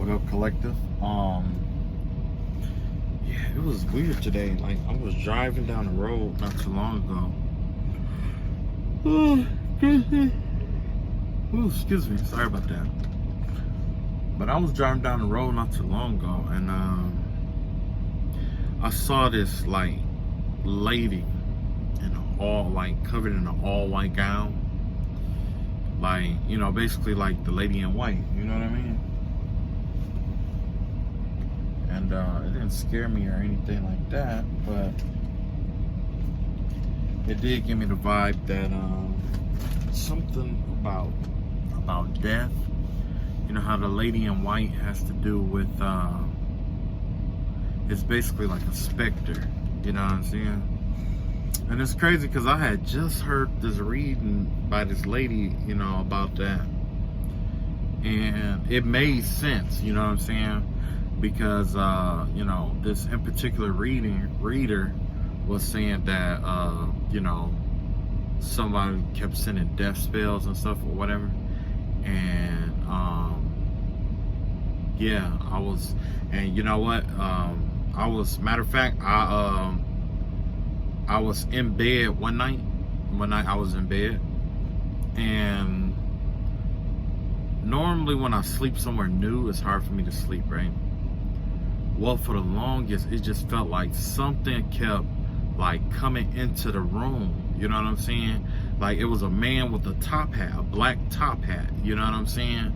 What up, collective? Yeah, it was weird today. Like, I was driving down the road not too long ago. Oh, excuse me. Sorry about that. But I was driving down the road not too long ago, and I saw this like lady in covered in an all white gown, like, you know, basically like the lady in white. You know what I mean? And it didn't scare me or anything like that, but it did give me the vibe that something about death. You know how the lady in white has to do with it's basically like a specter. You know what I'm saying? And it's crazy because I had just heard this reading by this lady, you know, about that, and it made sense. You know what I'm saying? Because you know, this in particular reader was saying that you know, somebody kept sending death spells and stuff or whatever, and yeah, I was, and you know what, I was, matter of fact, I was in bed one night I was in bed, and normally when I sleep somewhere new, it's hard for me to sleep, right? Well, for the longest, it just felt like something kept like coming into the room. You know what I'm saying? Like, it was a man with a top hat, a black top hat. You know what I'm saying?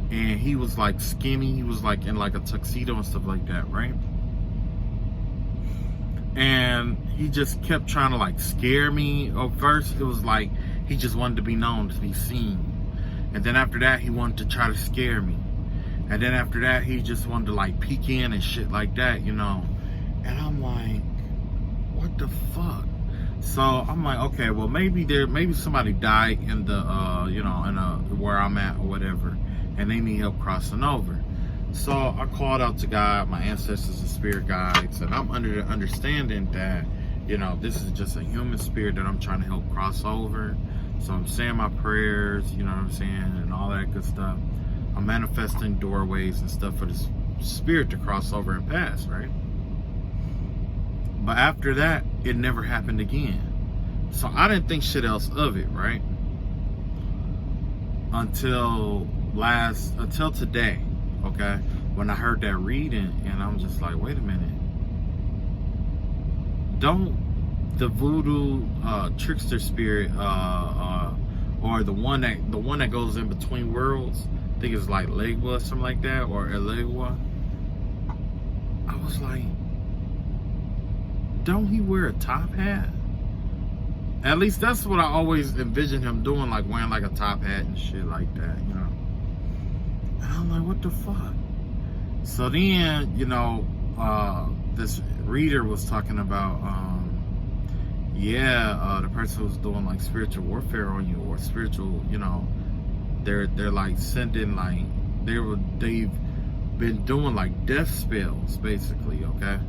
And he was like skinny. He was like in like a tuxedo and stuff like that, right? And he just kept trying to like scare me. At first, it was like he just wanted to be known, to be seen. And then after that, he wanted to try to scare me. And then after that, he just wanted to like peek in and shit like that, you know. And I'm like, what the fuck? So I'm like, okay, well, maybe somebody died in the you know, in where I'm at or whatever, and they need help crossing over. So I called out to God, my ancestors and spirit guides, and I'm under the understanding that, you know, this is just a human spirit that I'm trying to help cross over. So I'm saying my prayers, you know what I'm saying, and all that good stuff. I'm manifesting doorways and stuff for this spirit to cross over and pass, right? But after that, it never happened again. So I didn't think shit else of it, right? Until today, okay? When I heard that reading, and I'm just like, wait a minute. Don't the voodoo trickster spirit or the one that goes in between worlds, I think it's like Legua or something like that, or Elegua. I was like, don't he wear a top hat? At least that's what I always envisioned him doing, like wearing like a top hat and shit like that, you know. And I'm like, what the fuck? So then, you know, this reader was talking about, the person was doing like spiritual warfare on you, or spiritual, you know, they're like sending like, they've been doing like death spells, basically, okay?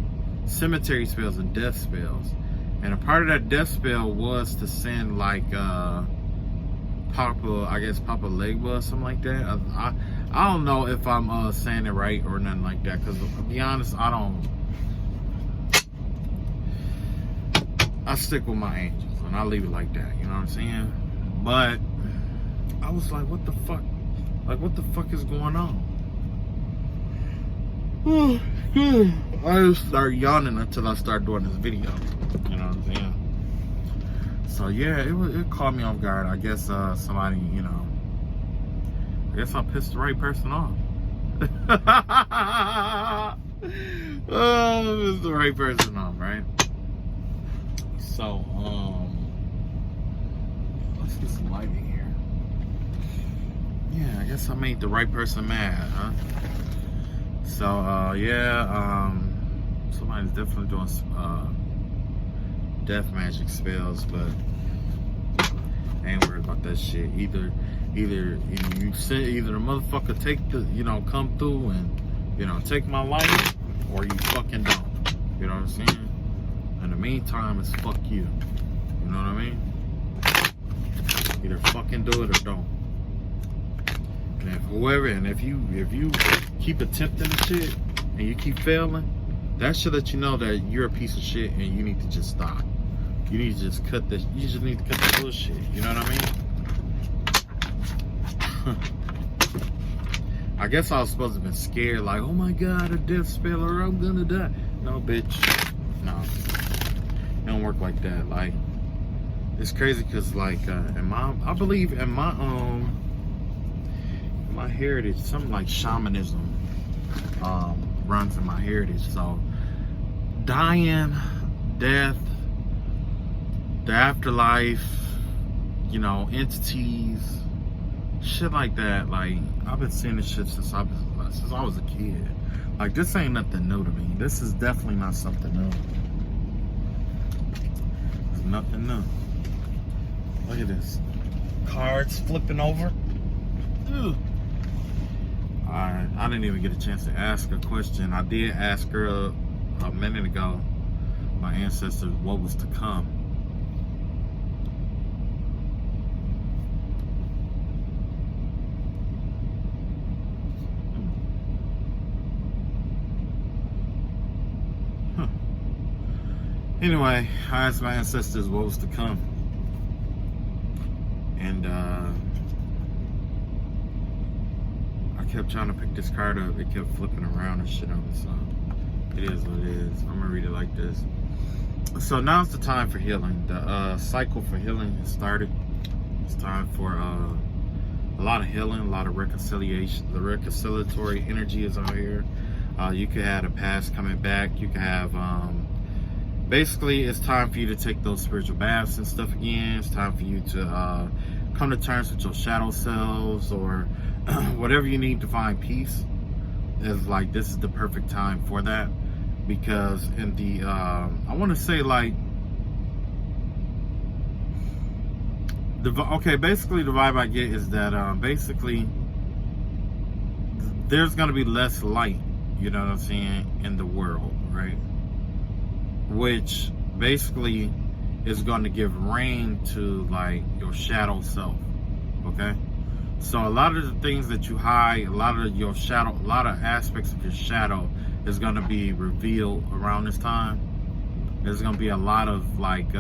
Cemetery spells and death spells. And a part of that death spell was to send like Papa Legua or something like that. I don't know if I'm saying it right or nothing like that, because to be honest, I stick with my angels and I leave it like that, you know what I'm saying? But I was like, what the fuck? Like, what the fuck is going on? I just start yawning until I start doing this video. You know what I'm saying? So yeah, it caught me off guard. I guess somebody, you know, I guess I pissed the right person off. Oh, pissed the right person off, right? So let's get some light in here. Yeah, I guess I made the right person mad, huh? So somebody's definitely doing death magic spells, but I ain't worried about that shit. Either the motherfucker take the, you know, come through and, you know, take my life, or you fucking don't. You know what I'm saying? In the meantime, it's fuck you. You know what I mean? Either fucking do it or don't. And if you keep attempting the shit and you keep failing, that should let you know that you're a piece of shit and you need to just stop. You need to just cut this. You just need to cut the bullshit. You know what I mean? I guess I was supposed to have been scared, like, oh my god, a death spell or I'm gonna die. No, bitch. No. It don't work like that. Like, it's crazy because, like, I believe in my heritage, something like shamanism runs in my heritage. So, dying, death, the afterlife, you know, entities, shit like that. Like, I've been seeing this shit since I was a kid. Like, this ain't nothing new to me. This is definitely not something new. It's nothing new. Look at this. Cards flipping over. Ugh. I didn't even get a chance to ask a question. I did ask her a minute ago, my ancestors, what was to come. Anyway, I asked my ancestors what was to come. And I kept trying to pick this card up. It kept flipping around and shit on me. So it is what it is. I'm gonna read it like this. So now's the time for healing. The cycle for healing has started. It's time for a lot of healing, a lot of reconciliation. The reconciliatory energy is out here. You could have the past coming back. You could have basically, it's time for you to take those spiritual baths and stuff again. It's time for you to come to terms with your shadow selves, or whatever you need to find peace. Is like, this is the perfect time for that, because in the I want to say, like, basically the vibe I get is that basically there's gonna be less light, you know what I'm saying, in the world, right? Which basically is going to give reign to, like, your shadow self. Okay, so a lot of the things that you hide, a lot of your shadow, a lot of aspects of your shadow is going to be revealed around this time. There's going to be a lot of, like,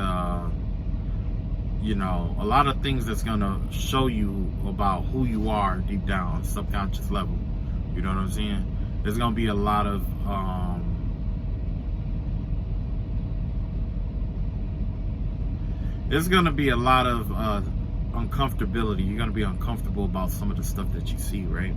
you know, a lot of things that's going to show you about who you are deep down, subconscious level. You know what I'm saying? There's going to be a lot of there's going to be a lot of uncomfortability. You're going to be uncomfortable about some of the stuff that you see, right?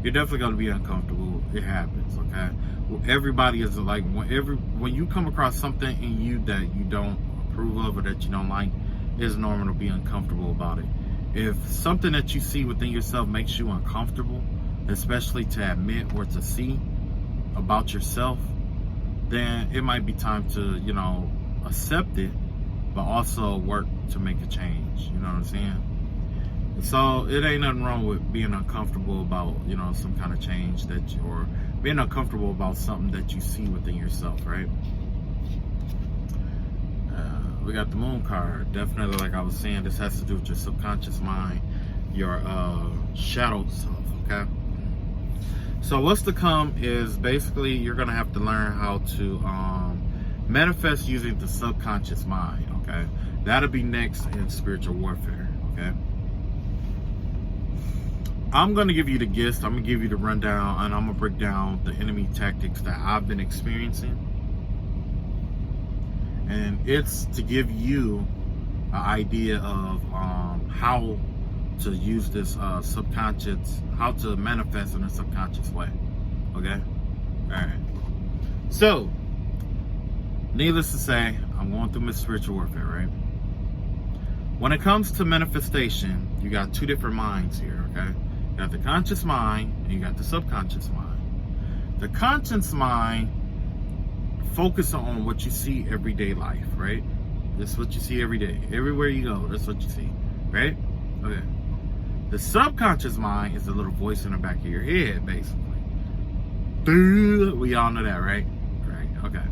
You're definitely going to be uncomfortable. It happens, okay? Well, everybody is like, when you come across something in you that you don't approve of or that you don't like, it's normal to be uncomfortable about it. If something that you see within yourself makes you uncomfortable, especially to admit or to see about yourself, then it might be time to, you know, accept it, but also work to make a change. You know what I'm saying? So it ain't nothing wrong with being uncomfortable about, you know, some kind of change that you, or being uncomfortable about something that you see within yourself, right? We got the moon card. Definitely, like I was saying, this has to do with your subconscious mind, your shadow self, okay? So what's to come is basically you're gonna have to learn how to manifest using the subconscious mind, okay? That'll be next in spiritual warfare, okay? I'm gonna give you the gist, I'm gonna give you the rundown, and I'm gonna break down the enemy tactics that I've been experiencing. And it's to give you an idea of how to use this subconscious, how to manifest in a subconscious way, okay? All right. So, needless to say, I'm going through my spiritual warfare, right? When it comes to manifestation, you got two different minds here, okay? You got the conscious mind and you got the subconscious mind. The conscious mind focus on what you see everyday life, right? This is what you see every day. Everywhere you go, that's what you see, right? Okay. The subconscious mind is the little voice in the back of your head, basically. We all know that, right? Right, okay.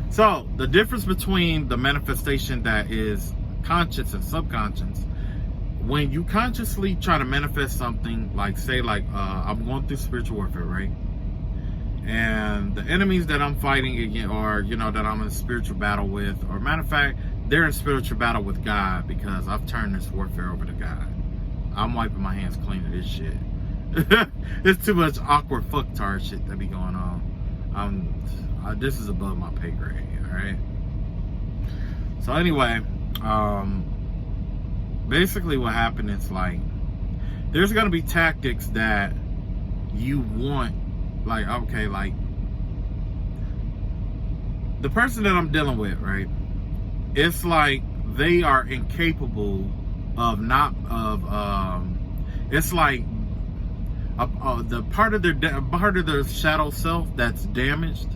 So, the difference between the manifestation that is conscious and subconscious, when you consciously try to manifest something, like say like I'm going through spiritual warfare, right? And the enemies that I'm fighting against, or that I'm in a spiritual battle with, or matter of fact, they're in spiritual battle with God, because I've turned this warfare over to God. I'm wiping my hands clean of this shit. It's too much awkward fucktard shit that be going on. This is above my pay grade, alright? So anyway, basically what happened is, like, there's gonna be tactics that you want, like, okay, like, the person that I'm dealing with, right? It's like they are incapable of it's like the part of their shadow self that's damaged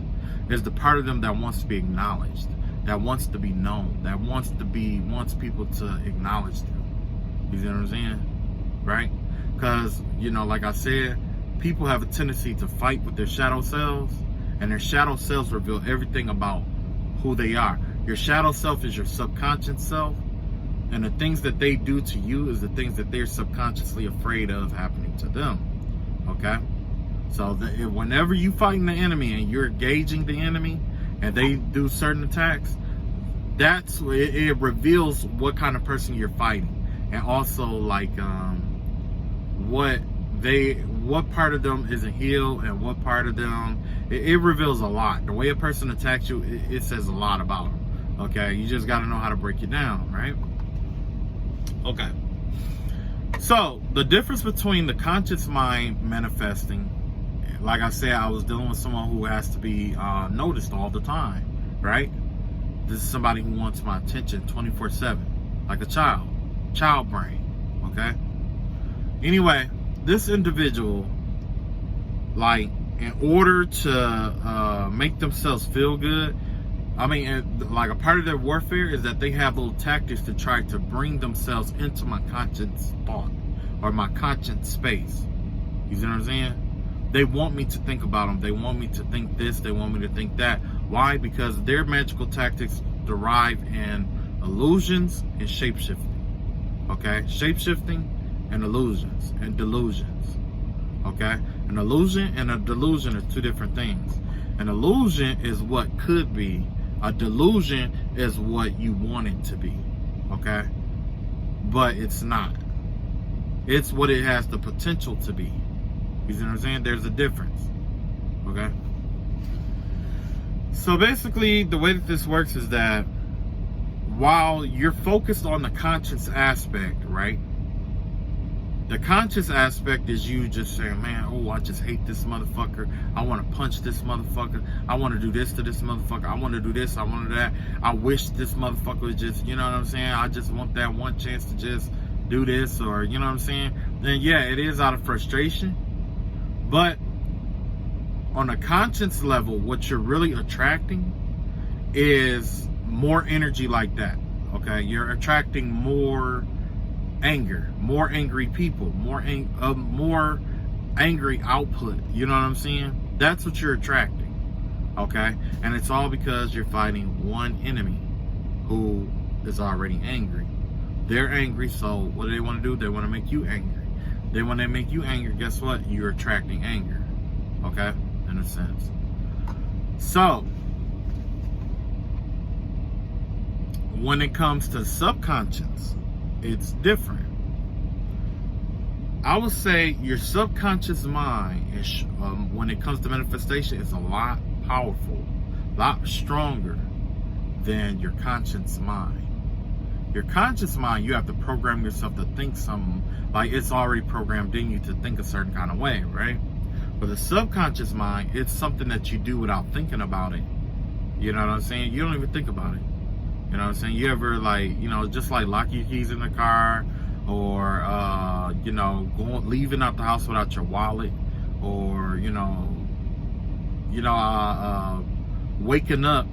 is the part of them that wants to be acknowledged, that wants to be known, that wants people to acknowledge them. You see what I'm saying? Right? Because, like I said, people have a tendency to fight with their shadow selves, and their shadow selves reveal everything about who they are. Your shadow self is your subconscious self, and the things that they do to you is the things that they're subconsciously afraid of happening to them. Okay? So whenever you fighting the enemy and you're engaging the enemy and they do certain attacks, that's it reveals what kind of person you're fighting, and also like what part of them isn't healed, and what part of them it reveals a lot. The way a person attacks you, it says a lot about them. Okay, you just got to know how to break it down, right? Okay. So the difference between the conscious mind manifesting, like I said, I was dealing with someone who has to be noticed all the time, right? This is somebody who wants my attention 24/7, like a child brain. Okay. Anyway, this individual, like, in order to make themselves feel good, I mean, like, a part of their warfare is that they have little tactics to try to bring themselves into my conscious thought, or my conscious space. You see what I'm saying? They want me to think about them. They want me to think this. They want me to think that. Why? Because their magical tactics derive in illusions and shapeshifting. Okay? Shapeshifting and illusions and delusions. Okay? An illusion and a delusion are two different things. An illusion is what could be. A delusion is what you want it to be. Okay? But it's not. It's what it has the potential to be. You see what I'm saying? There's a difference. Okay? So basically, the way that this works is that while you're focused on the conscious aspect, right? The conscious aspect is you just saying, man, oh, I just hate this motherfucker. I want to punch this motherfucker. I want to do this to this motherfucker. I want to do this. I want to do that. I wish this motherfucker was just, you know what I'm saying? I just want that one chance to just do this, or, you know what I'm saying? Then, yeah, it is out of frustration. But on a conscious level, what you're really attracting is more energy like that. Okay? You're attracting more anger, more angry people, more angry output. You know what I'm saying? That's what you're attracting. Okay? And it's all because you're fighting one enemy who is already angry. They're angry, so what do they want to do? They want to make you angry. Then when they make you angry, guess what? You're attracting anger. Okay? In a sense. So, when it comes to subconscious, it's different. I would say your subconscious mind is, when it comes to manifestation, is a lot powerful, a lot stronger than your conscious mind. Your conscious mind, you have to program yourself to think something, like it's already programmed in you to think a certain kind of way, right? But the subconscious mind, it's something that you do without thinking about it. You know what I'm saying? You don't even think about it. You know what I'm saying? You ever, like, just like lock your keys in the car, or, leaving out the house without your wallet, or, waking up.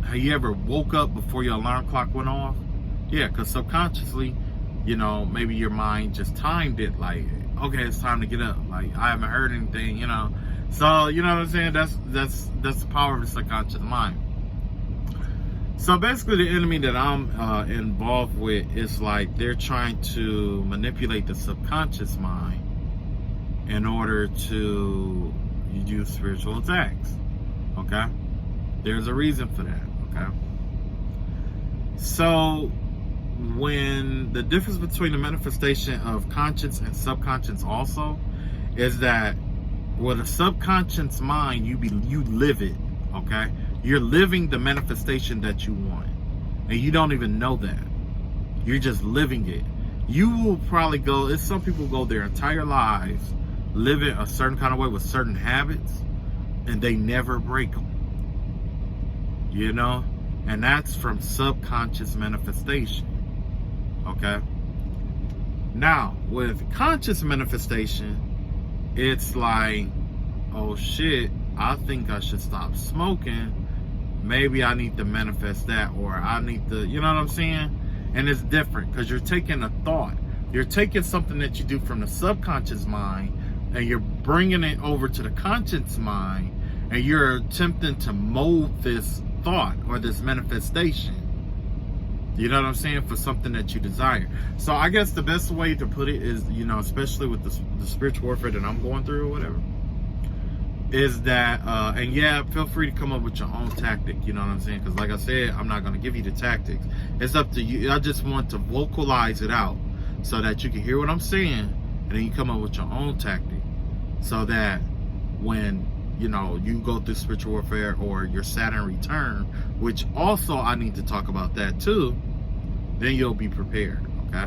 Have you ever woke up before your alarm clock went off? Yeah, because subconsciously, maybe your mind just timed it, like, okay, it's time to get up. Like, I haven't heard anything, So, you know what I'm saying? That's the power of the subconscious mind. So basically, the enemy that I'm involved with is like they're trying to manipulate the subconscious mind in order to use spiritual attacks. Okay? There's a reason for that. Okay? So when the difference between the manifestation of conscious and subconscious also is that with a subconscious mind, you live it. Okay? You're living the manifestation that you want. And you don't even know that. You're just living it. You will probably go, some people go their entire lives living a certain kind of way with certain habits, and they never break them. You know? And that's from subconscious manifestation. Okay? Now, with conscious manifestation, it's like, oh shit, I think I should stop smoking. Maybe I need to manifest that, or I need to, you know what I'm saying? And it's different because you're taking a thought. You're taking something that you do from the subconscious mind and you're bringing it over to the conscious mind, and you're attempting to mold this thought or this manifestation. You know what I'm saying? For something that you desire. So I guess the best way to put it is, you know, especially with the spiritual warfare that I'm going through or whatever, is that, and yeah, feel free to come up with your own tactic, you know what I'm saying? Because like I said, I'm not going to give you the tactics. It's up to you. I just want to vocalize it out so that you can hear what I'm saying, and then you come up with your own tactic so that when, you know, you go through spiritual warfare or your Saturn return, which also I need to talk about that too, then you'll be prepared, okay?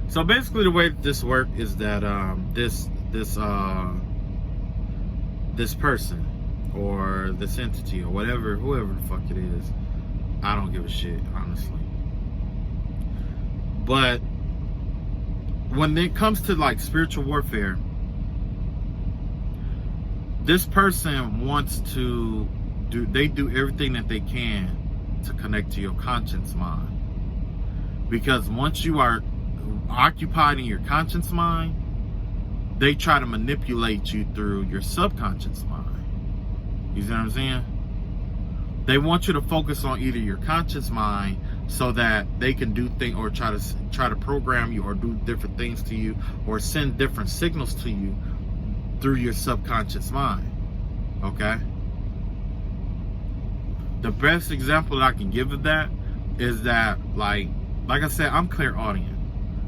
So basically the way that this works is that this person or this entity or whatever, whoever the fuck it is, I don't give a shit, honestly. But when it comes to like spiritual warfare, this person wants to do everything that they can to connect to your conscious mind. Because once you are occupied in your conscious mind, they try to manipulate you through your subconscious mind. You see what I'm saying? They want you to focus on either your conscious mind so that they can do things or try to program you or do different things to you or send different signals to you through your subconscious mind. Okay? The best example that I can give of that is that, like I said, I'm clairaudient.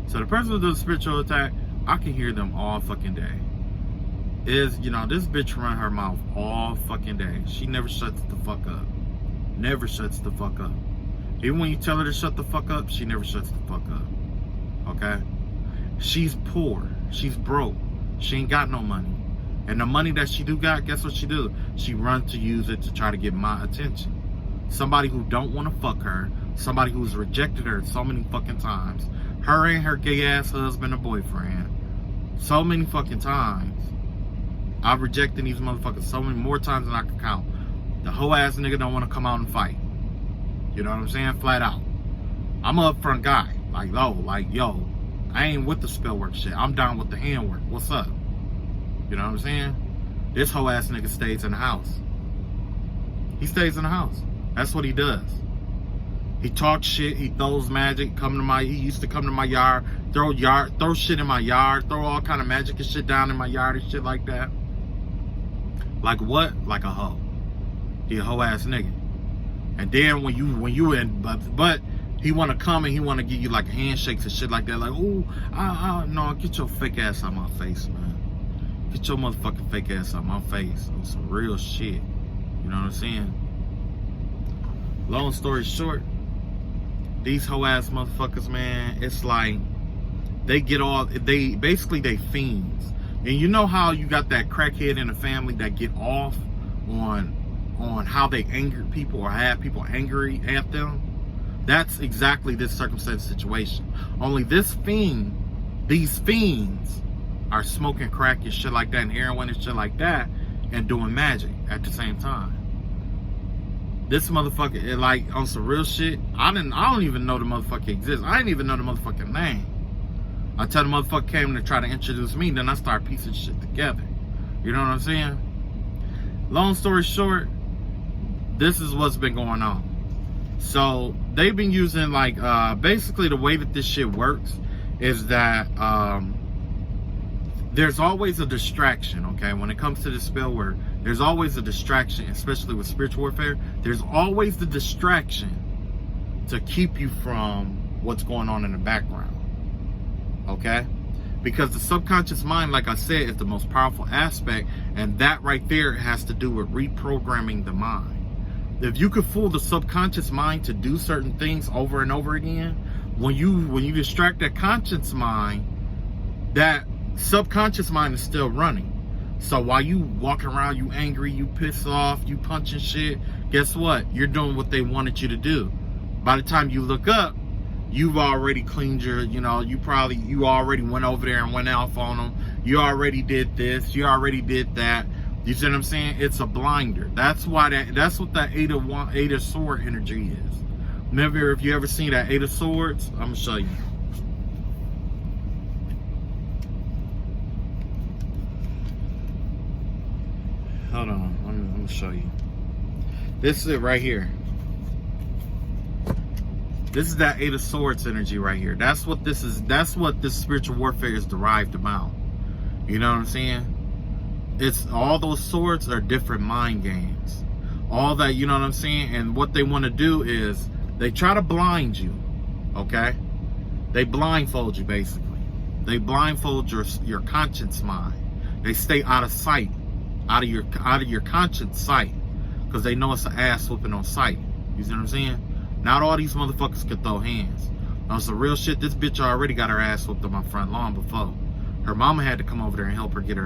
So the person who does a spiritual attack, I can hear them all fucking day. You know, this bitch run her mouth all fucking day. She never shuts the fuck up. Never shuts the fuck up. Even when you tell her to shut the fuck up, she never shuts the fuck up. Okay? She's poor. She's broke. She ain't got no money. And the money that she do got, guess what she do? She run to use it to try to get my attention. Somebody who don't want to fuck her. Somebody who's rejected her so many fucking times. Her and her gay ass husband or boyfriend. So many fucking times. I've rejected these motherfuckers so many more times than I can count. The whole ass nigga don't want to come out and fight. You know what I'm saying? Flat out. I'm an upfront guy. Like, yo, I ain't with the spell work shit. I'm down with the hand work. What's up? You know what I'm saying? This whole ass nigga stays in the house. He stays in the house. That's what he does. He talks shit. He throws magic. He used to come to my yard, throw shit in my yard, throw all kind of magic and shit down in my yard and shit like that. Like what? Like a hoe. He a hoe ass nigga. And then when you in, but he want to come and he want to give you like handshakes and shit like that. Like, ooh, no, get your fake ass out my face, man. Get your motherfucking fake ass out my face. On some real shit. You know what I'm saying? Long story short, these hoe ass motherfuckers, man, it's like they basically fiends. And you know how you got that crackhead in the family that get off on how they anger people or have people angry at them? That's exactly this circumstance situation. Only these fiends are smoking crack and shit like that and heroin and shit like that and doing magic at the same time. This motherfucker, like, on some real shit, I don't even know the motherfucker exists. I didn't even know the motherfucking name. Until the motherfucker came to try to introduce me, then I started piecing shit together. You know what I'm saying? Long story short, this is what's been going on. So they've been using like basically the way that this shit works is that there's always a distraction, okay? When it comes to this spell work, there's always a distraction, especially with spiritual warfare. There's always the distraction to keep you from what's going on in the background, okay? Because the subconscious mind, like I said, is the most powerful aspect, and that right there has to do with reprogramming the mind. If you could fool the subconscious mind to do certain things over and over again, when you distract that conscious mind, that subconscious mind is still running. So while you walking around, you angry, you pissed off, you punching shit, guess what? You're doing what they wanted you to do. By the time you look up, you've already cleaned your, you already went over there and went off on them. You already did this, you already did that. You see what I'm saying? It's a blinder. That's what that Eight of Sword energy is. Remember, if you ever seen that Eight of Swords, I'm gonna show you. Hold on, I'm gonna show you. This is it right here. This is that Eight of Swords energy right here. That's what this is. That's what this spiritual warfare is derived about. You know what I'm saying? It's all those swords are different mind games. All that, you know what I'm saying? And what they want to do is they try to blind you. Okay? They blindfold you basically. They blindfold your conscious mind. They stay out of sight, out of your conscious sight, because they know it's an ass whooping on sight. You see what I'm saying? Not all these motherfuckers can throw hands. On some real shit, this bitch already got her ass whooped on my front lawn before. Her mama had to come over there and help her get.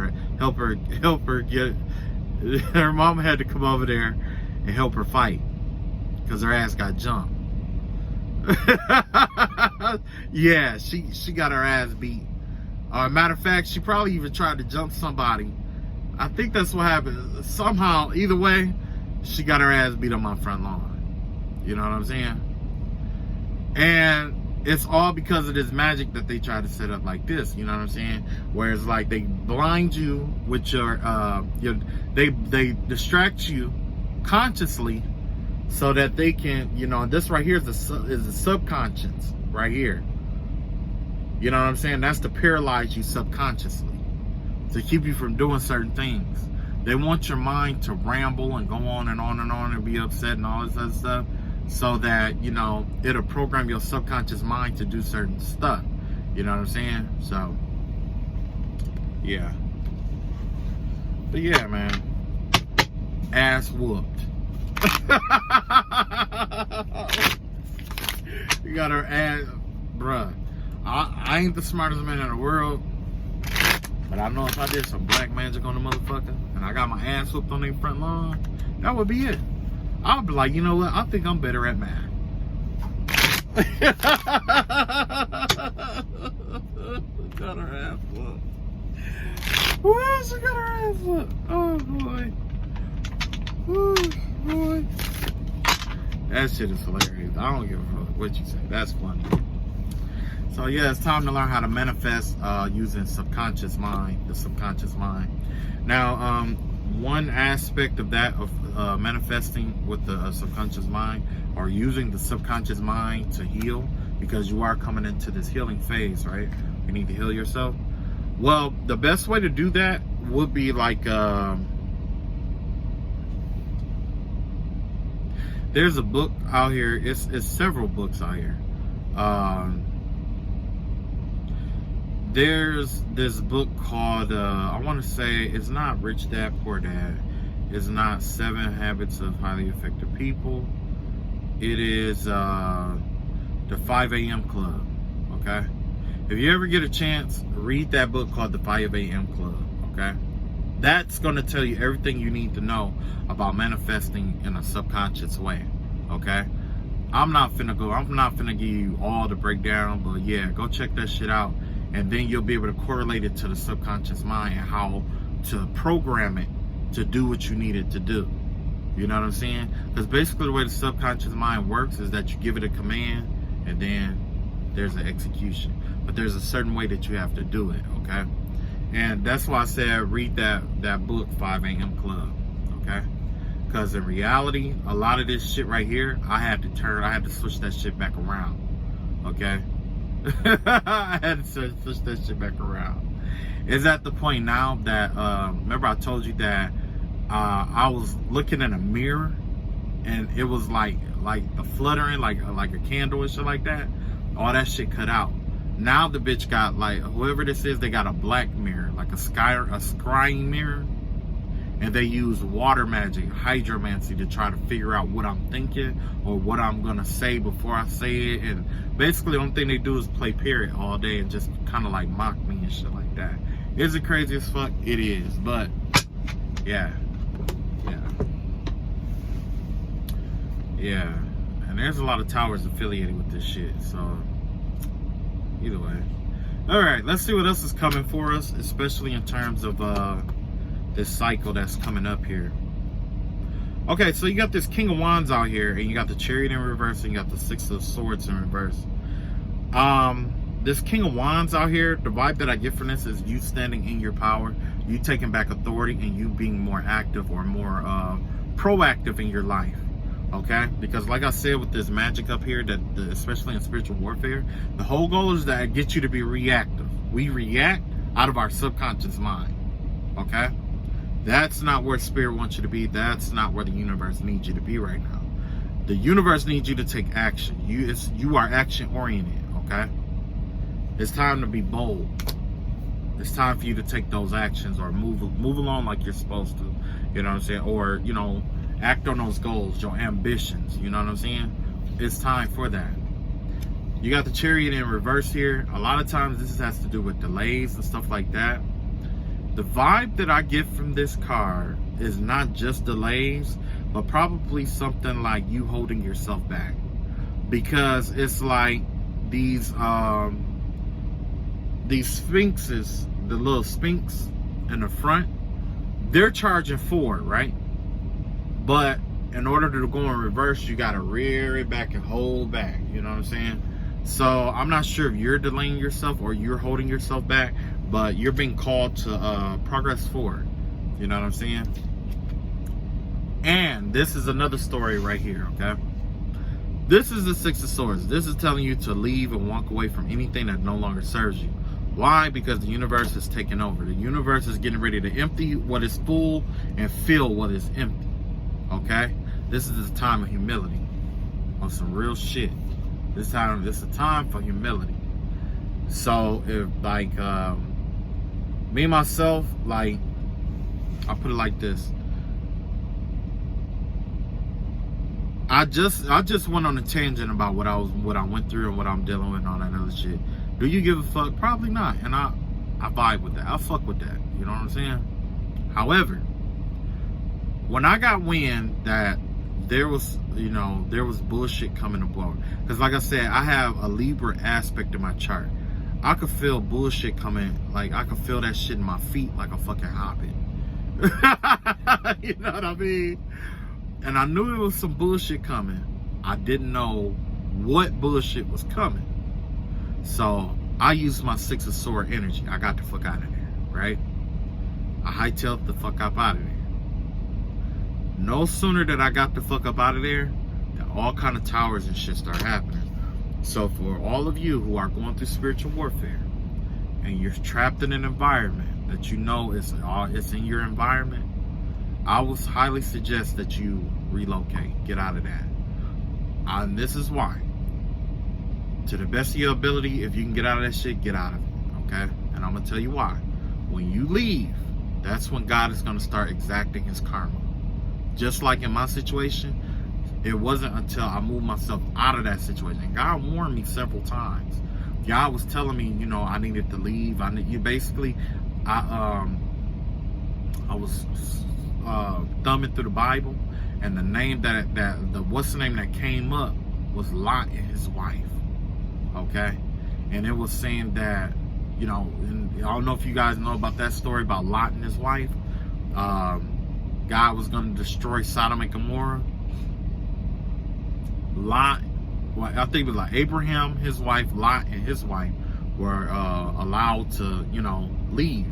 Her mama had to come over there and help her fight because her ass got jumped. Yeah, she got her ass beat. Matter of fact, she probably even tried to jump somebody. I think that's what happened. Somehow, either way, she got her ass beat on my front lawn. You know what I'm saying? And it's all because of this magic that they try to set up like this. You know what I'm saying? Where it's like they blind you with they distract you consciously so that they can, this right here is the subconscious right here. You know what I'm saying? That's to paralyze you subconsciously, to keep you from doing certain things. They want your mind to ramble and go on and on and on and be upset and all this other stuff, so that, it'll program your subconscious mind to do certain stuff. You know what I'm saying? So, yeah. But yeah, man. Ass whooped. You got her ass, bruh. I ain't the smartest man in the world, but I know if I did some black magic on the motherfucker and I got my ass whooped on their front lawn, that would be it. I'll be like, you know what? I think I'm better at math. Got her ass whooped. Who else got her ass whooped? Oh boy. Ooh, boy. That shit is hilarious. I don't give a fuck what you say. That's funny. So yeah, it's time to learn how to manifest using subconscious mind, the subconscious mind. Now, one aspect of that, of manifesting with the subconscious mind, or using the subconscious mind to heal, because you are coming into this healing phase, right? You need to heal yourself. Well, the best way to do that would be like, there's a book out here. It's several books out here. There's this book called, I want to say, it's not Rich Dad, Poor Dad. It's not 7 Habits of Highly Effective People. It is the 5 a.m. Club, okay? If you ever get a chance, read that book called the 5 a.m. Club, okay? That's going to tell you everything you need to know about manifesting in a subconscious way, okay? I'm not finna give you all the breakdown, but yeah, go check that shit out. And then you'll be able to correlate it to the subconscious mind and how to program it to do what you need it to do. You know what I'm saying? Because basically the way the subconscious mind works is that you give it a command and then there's an execution. But there's a certain way that you have to do it, okay? And that's why I said read that book, 5 a.m. Club, okay? Because in reality, a lot of this shit right here, I had to switch that shit back around. Okay? I had to switch that shit back around. It's at the point now that, remember I told you that I was looking in a mirror and it was like the fluttering, like a candle and shit like that. All that shit cut out. Now the bitch got, like, whoever this is, they got a black mirror, like a scrying mirror. And they use water magic, hydromancy, to try to figure out what I'm thinking or what I'm gonna say before I say it. And basically the only thing they do is play period all day and just kind of like mock me and shit like that. Is it crazy as fuck? It is. But yeah. And there's a lot of towers affiliated with this shit, so either way. All right, let's see what else is coming for us, especially in terms of this cycle that's coming up here. Okay, so you got this King of Wands out here, and you got the Chariot in reverse, and you got the Six of Swords in reverse. This King of Wands out here, the vibe that I get from this is you standing in your power, you taking back authority, and you being more active or more proactive in your life. Okay, because like I said with this magic up here, especially in spiritual warfare, the whole goal is to get you to be reactive. We react out of our subconscious mind. Okay, that's not where spirit wants you to be. That's not where the universe needs you to be right now. The universe needs you to take action. You are action oriented. Okay, it's time to be bold. It's time for you to take those actions or move along like you're supposed to. You know what I'm saying? Or, you know, act on those goals, your ambitions. You know what I'm saying? It's time for that. You got the Chariot in reverse here. A lot of times this has to do with delays and stuff like that. The vibe that I get from this card is not just delays, but probably something like you holding yourself back. Because it's like these sphinxes, the little sphinx in the front, they're charging forward, right? But in order to go in reverse, you got to rear it back and hold back. You know what I'm saying? So I'm not sure if you're delaying yourself or you're holding yourself back, but you're being called to progress forward. You know what I'm saying? And this is another story right here, okay? This is the Six of Swords. This is telling you to leave and walk away from anything that no longer serves you. Why? Because the universe is taking over. The universe is getting ready to empty what is full and fill what is empty. Okay? This is the time of humility. On some real shit. This is a time for humility. So if like me myself, like, I'll put it like this. I just went on a tangent about what I went through and what I'm dealing with and all that other shit. Do you give a fuck? Probably not. And I vibe with that. I fuck with that. You know what I'm saying? However, when I got wind that there was bullshit coming about, because like I said, I have a Libra aspect in my chart. I could feel bullshit coming. Like, I could feel that shit in my feet like a fucking hobbit. You know what I mean? And I knew there was some bullshit coming. I didn't know what bullshit was coming. So I used my Six of Sword energy. I got the fuck out of there, right? I hightailed the fuck up out of there. No sooner that I got the fuck up out of there, that all kind of towers and shit start happening. So for all of you who are going through spiritual warfare and you're trapped in an environment that you know it's in your environment, I would highly suggest that you relocate. Get out of that. And this is why. To the best of your ability, if you can get out of that shit, get out of it. Okay? And I'm going to tell you why. When you leave, that's when God is going to start exacting his karma. Just like in my situation, it wasn't until I moved myself out of that situation. God warned me several times. God was telling me, you know, I needed to leave. I was thumbing through the Bible, and the name what's the name that came up was Lot and his wife. Okay, and it was saying that, you know, and I don't know if you guys know about that story about Lot and his wife. God was going to destroy Sodom and Gomorrah. Lot, well, I think it was like Abraham, his wife, Lot, and his wife were allowed to, you know, leave.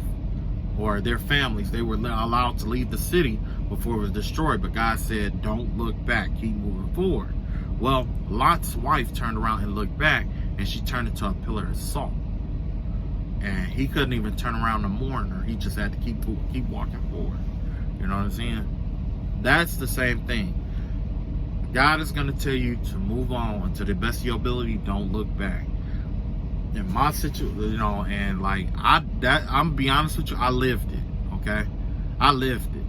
or their families. They were allowed to leave the city before it was destroyed. But God said, don't look back, keep moving forward. Well, Lot's wife turned around and looked back, and she turned into a pillar of salt. And he couldn't even turn around to mourn her. He just had to keep walking forward. You know what I'm saying? That's the same thing. God is going to tell you to move on to the best of your ability. Don't look back. In my situation, you know, and like I'm gonna be honest with you, I lived it. Okay, I lived it.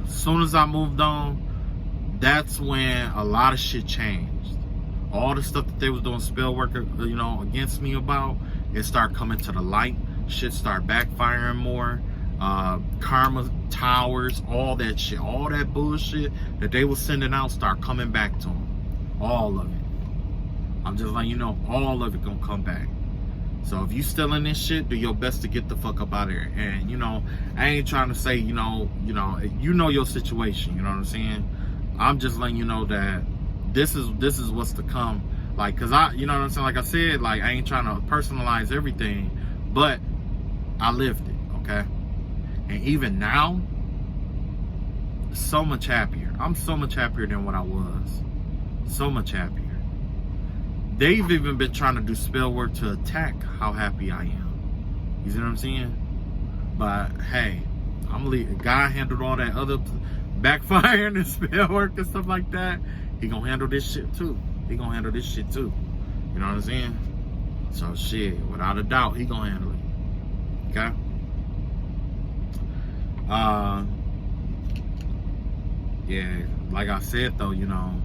As soon as I moved on, that's when a lot of shit changed. All the stuff that they was doing spell work, you know, against me about, it started coming to the light. Shit started backfiring more. Karma towers, all that shit, all that bullshit that they was sending out start coming back to them. All of it. I'm just letting you know, all of it gonna come back. So if you still in this shit, do your best to get the fuck up out of here. And you know, I ain't trying to say, you know your situation. You know what I'm saying? I'm just letting you know that this is what's to come. Like, cause you know what I'm saying? Like I said, like I ain't trying to personalize everything, but I lived it. Okay. And even now, so much happier. I'm so much happier than what I was. So much happier. They've even been trying to do spell work to attack how happy I am. You see what I'm saying? But hey, God handled all that other backfiring and spell work and stuff like that. He gonna handle this shit too. He gonna handle this shit too. You know what I'm saying? So shit, without a doubt, he gonna handle it. Okay? Yeah, like I said though, you know,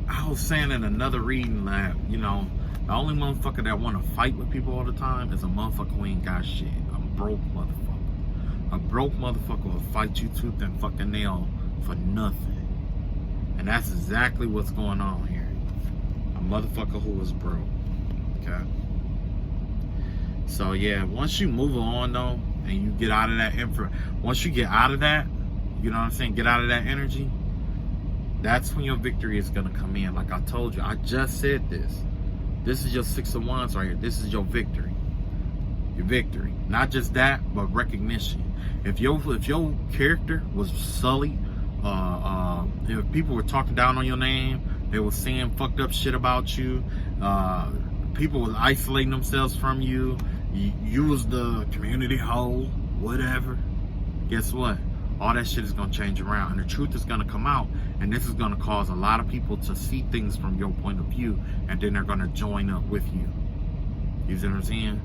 I was saying in another reading that, you know, the only motherfucker that want to fight with people all the time is a motherfucker who ain't got shit. A broke motherfucker. A broke motherfucker will fight you tooth and fucking nail for nothing. And that's exactly what's going on here. A motherfucker who is broke. Okay? So yeah, once you move on though, and you get out of that once you get out of that, you know what I'm saying, get out of that energy, that's when your victory is gonna come in. Like I told you, I just said this. This is your 6 of Wands right here. This is your victory. Your victory. Not just that, but recognition. If your character was sullied, if people were talking down on your name, they were saying fucked up shit about you, people was isolating themselves from you, you was the community hoe, whatever, guess what? All that shit is going to change around, and the truth is going to come out, and this is going to cause a lot of people to see things from your point of view, and then they're going to join up with you. You see what I'm saying?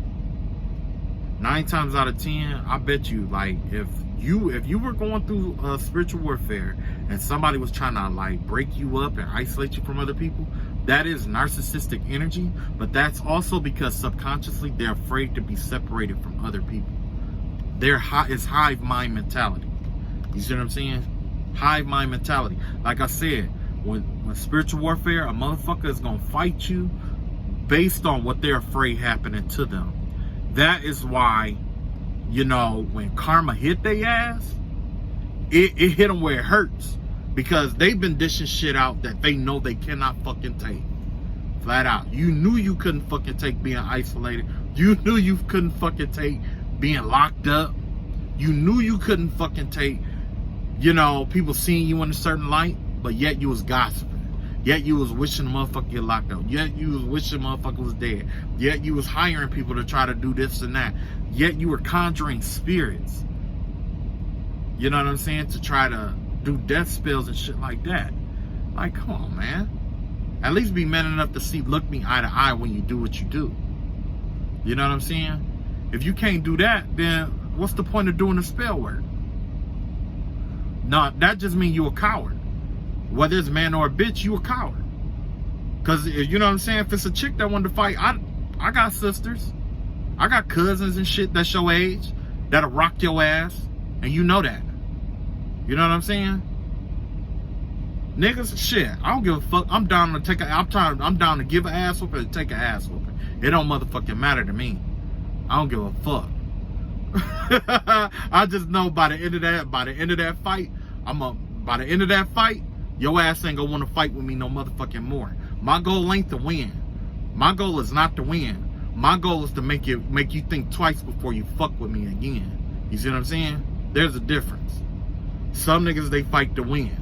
9 times out of 10, I bet you, like, if you were going through spiritual warfare and somebody was trying to like break you up and isolate you from other people, that is narcissistic energy, but that's also because subconsciously they're afraid to be separated from other people. It's hive mind mentality. You see what I'm saying? Hive mind mentality. Like I said, when spiritual warfare, a motherfucker is gonna fight you based on what they're afraid happening to them. That is why, you know, when karma hit their ass, it hit them where it hurts. Because they've been dishing shit out that they know they cannot fucking take. Flat out. You knew you couldn't fucking take being isolated. You knew you couldn't fucking take being locked up. You knew you couldn't fucking take, you know, people seeing you in a certain light, but yet you was gossiping. Yet you was wishing the motherfucker get locked up. Yet you was wishing the motherfucker was dead. Yet you was hiring people to try to do this and that. Yet you were conjuring spirits. You know what I'm saying? To try to do death spells and shit like that. Like, come on, man. At least be man enough to look me eye to eye when you do what you do. You know what I'm saying? If you can't do that, then what's the point of doing the spell work? No, that just means you a coward. Whether it's man or a bitch, you a coward. Because, you know what I'm saying? If it's a chick that wanted to fight, I got sisters. I got cousins and shit that's your age that'll rock your ass. And you know that. You know what I'm saying? Niggas, shit, I don't give a fuck. I'm down to give an ass whooping and take an ass whooping. It don't motherfucking matter to me. I don't give a fuck. I just know by the end of that fight, your ass ain't gonna want to fight with me no motherfucking more. My goal ain't to win. My goal is not to win. My goal is to make you think twice before you fuck with me again. You see what I'm saying? There's a difference. Some niggas, they fight to win.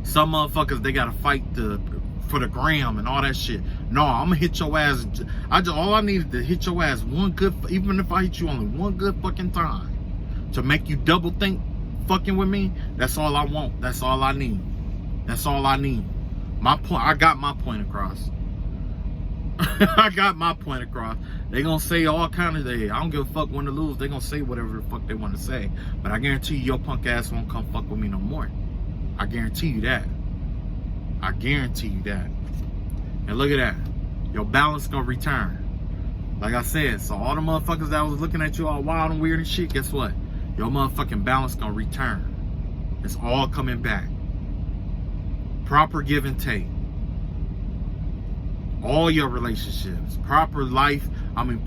Some motherfuckers, they gotta fight for the gram and all that shit. No, I'm gonna hit your ass. All I need is to hit your ass one good, even if I hit you only one good fucking time, to make you double think fucking with me. That's all I want. That's all I need. That's all I need. My point. I got my point across. I got my point across. They gonna say all kind of things. I don't give a fuck when to lose. They gonna say whatever the fuck they want to say. But I guarantee you, your punk ass won't come fuck with me no more. I guarantee you that. I guarantee you that. And look at that. Your balance gonna return. Like I said, so all the motherfuckers that was looking at you all wild and weird and shit, guess what? Your motherfucking balance gonna return. It's all coming back. Proper give and take. All your relationships. Proper life.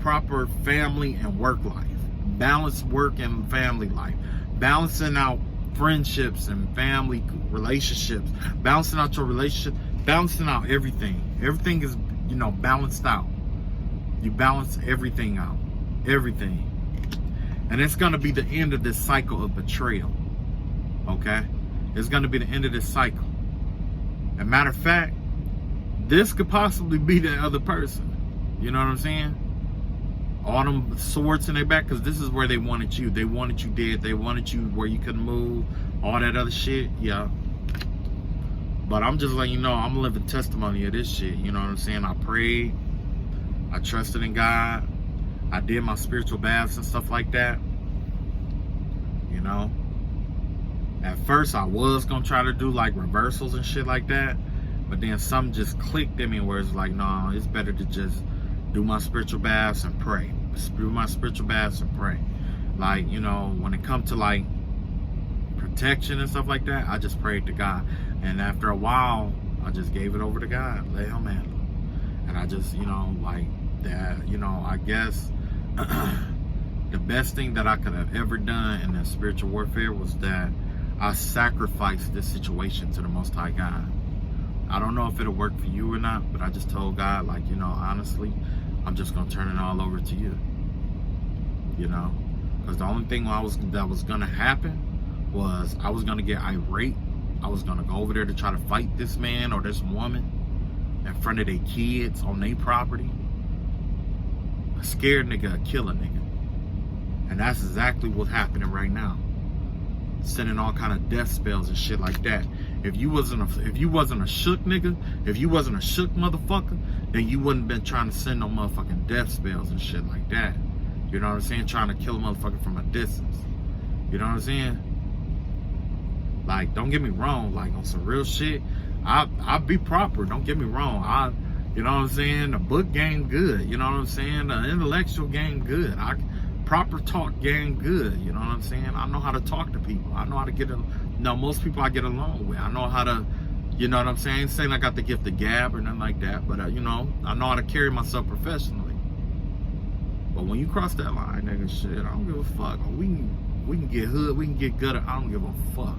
Proper family and work life. Balanced work and family life. Balancing out friendships and family relationships. Balancing out your relationship. Balancing out everything. Everything is, balanced out. You balance everything out. Everything. And it's going to be the end of this cycle of betrayal. Okay? It's going to be the end of this cycle. As a matter of fact, this could possibly be the other person. You know what I'm saying? All them swords in their back, because this is where they wanted you. They wanted you dead. They wanted you where you couldn't move. All that other shit. Yeah. But I'm just letting you know, I'm a living testimony of this shit. You know what I'm saying? I prayed. I trusted in God. I did my spiritual baths and stuff like that. You know? At first, I was going to try to do like reversals and shit like that. But then something just clicked in me where it's like, no, it's better to just do my spiritual baths and pray. Do my spiritual baths and pray. Like, when it comes to like protection and stuff like that, I just prayed to God. And after a while, I just gave it over to God. Let him handle it. And I just, like that, I guess the best thing that I could have ever done in that spiritual warfare was that I sacrificed this situation to the Most High God. I don't know if it'll work for you or not, but I just told God, like, honestly, I'm just going to turn it all over to you. Because the only thing that was going to happen was I was going to get irate. I was going to go over there to try to fight this man or this woman in front of their kids on their property. A scared nigga, a killer nigga. And that's exactly what's happening right now. Sending all kind of death spells and shit like that. If you wasn't a shook nigga, if you wasn't a shook motherfucker, then you wouldn't been trying to send no motherfucking death spells and shit like that. You know what I'm saying? Trying to kill a motherfucker from a distance. You know what I'm saying? Like, don't get me wrong, like on some real shit, I be proper, don't get me wrong. You know what I'm saying? The book game good, you know what I'm saying? The intellectual game good. Proper talk game good, you know what I'm saying? I know how to talk to people. I know how to get most people I get along with. I know how to, you know what I'm saying? I ain't saying I got the gift of gab or nothing like that, but I know how to carry myself professionally. But when you cross that line, nigga, shit, I don't give a fuck. We can get hood, we can get gutter, I don't give a fuck.